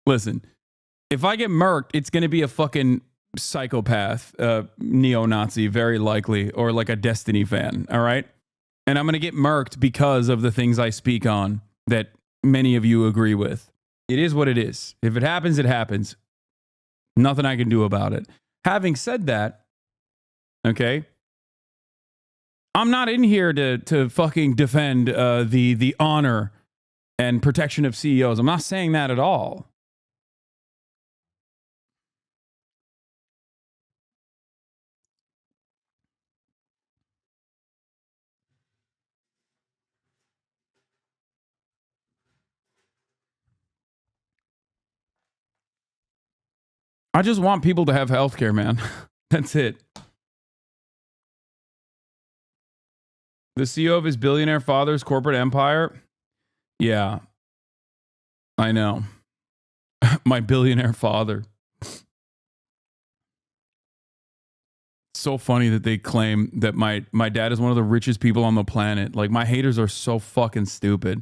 Listen, if I get murked, it's going to be a fucking psychopath, neo-Nazi, very likely, or like a Destiny fan, all right? And I'm going to get murked because of the things I speak on that many of you agree with. It is what it is. If it happens, it happens. Nothing I can do about it. Having said that, okay, I'm not in here to fucking defend the honor and protection of CEOs. I'm not saying that at all. I just want people to have healthcare, man. That's it. The CEO of his billionaire father's corporate empire? Yeah, I know. My billionaire father. So funny that they claim that my dad is one of the richest people on the planet. Like, my haters are so fucking stupid.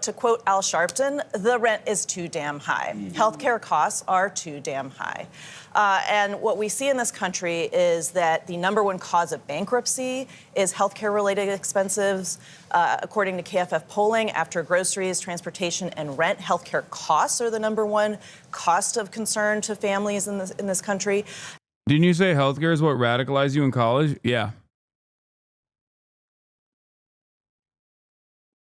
To quote Al Sharpton, the rent is too damn high. Healthcare costs are too damn high. And what we see in this country is that the number one cause of bankruptcy is healthcare-related expenses. According to KFF polling, after groceries, transportation, and rent, healthcare costs are the number one cost of concern to families in this country. Didn't you say healthcare is what radicalized you in college? Yeah.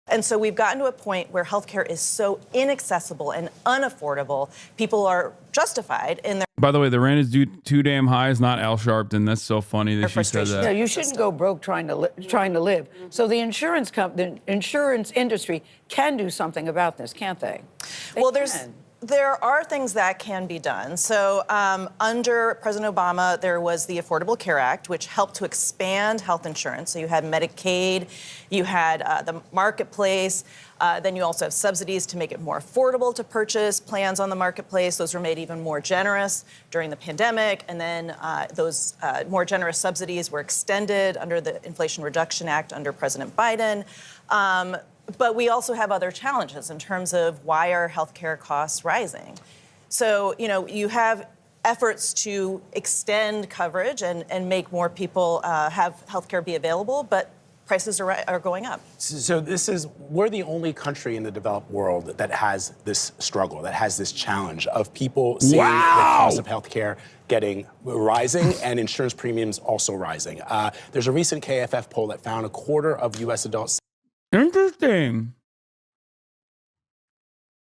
And so we've gotten to a point where healthcare is so inaccessible and unaffordable, people are justified in their... By the way, the rent is too damn high is not Al Sharpton. That's so funny that she said that. No, you shouldn't go broke trying to live. So the insurance industry can do something about this, can't they? Well, there are things that can be done. So under President Obama, there was the Affordable Care Act, which helped to expand health insurance. So you had Medicaid, you had the marketplace, then you also have subsidies to make it more affordable to purchase plans on the marketplace. Those were made even more generous during the pandemic. And then those more generous subsidies were extended under the Inflation Reduction Act under President Biden. But we also have other challenges in terms of why are healthcare costs rising. So, you know, you have efforts to extend coverage and make more people have healthcare be available, but prices are going up. So we're the only country in the developed world that has this struggle, that has this challenge of people seeing the cost of healthcare rising and insurance premiums also rising. There's a recent KFF poll that found a quarter of U.S. adults. Interesting.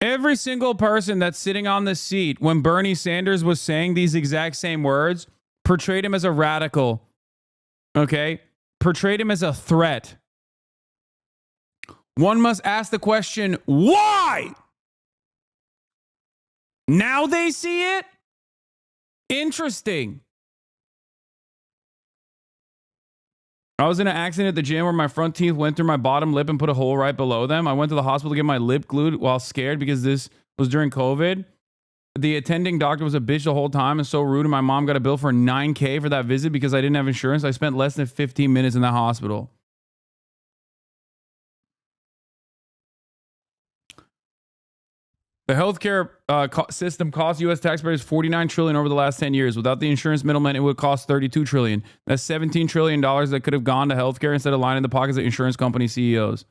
Every single person that's sitting on the seat when Bernie Sanders was saying these exact same words portrayed him as a radical. Okay? Portrayed him as a threat. One must ask the question, why? Now they see it? Interesting. I was in an accident at the gym where my front teeth went through my bottom lip and put a hole right below them. I went to the hospital to get my lip glued while scared because this was during COVID. The attending doctor was a bitch the whole time and so rude, and my mom got a bill for $9,000 for that visit because I didn't have insurance. I spent less than 15 minutes in the hospital. The healthcare system cost U.S. taxpayers $49 trillion over the last 10 years. Without the insurance middlemen, it would cost $32 trillion. That's $17 trillion that could have gone to healthcare instead of lining the pockets of insurance company CEOs.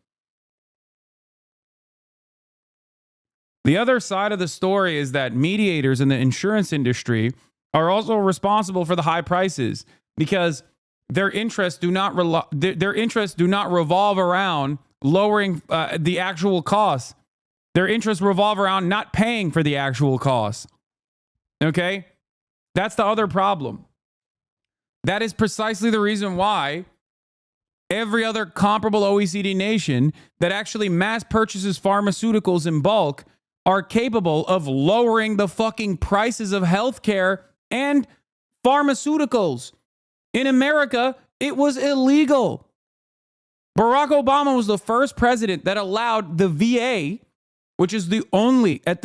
The other side of the story is that mediators in the insurance industry are also responsible for the high prices because their interests do not revolve around lowering the actual costs. Their interests revolve around not paying for the actual costs. Okay? That's the other problem. That is precisely the reason why every other comparable OECD nation that actually mass purchases pharmaceuticals in bulk are capable of lowering the fucking prices of healthcare and pharmaceuticals. In America, it was illegal. Barack Obama was the first president that allowed the VA, which is the only, at the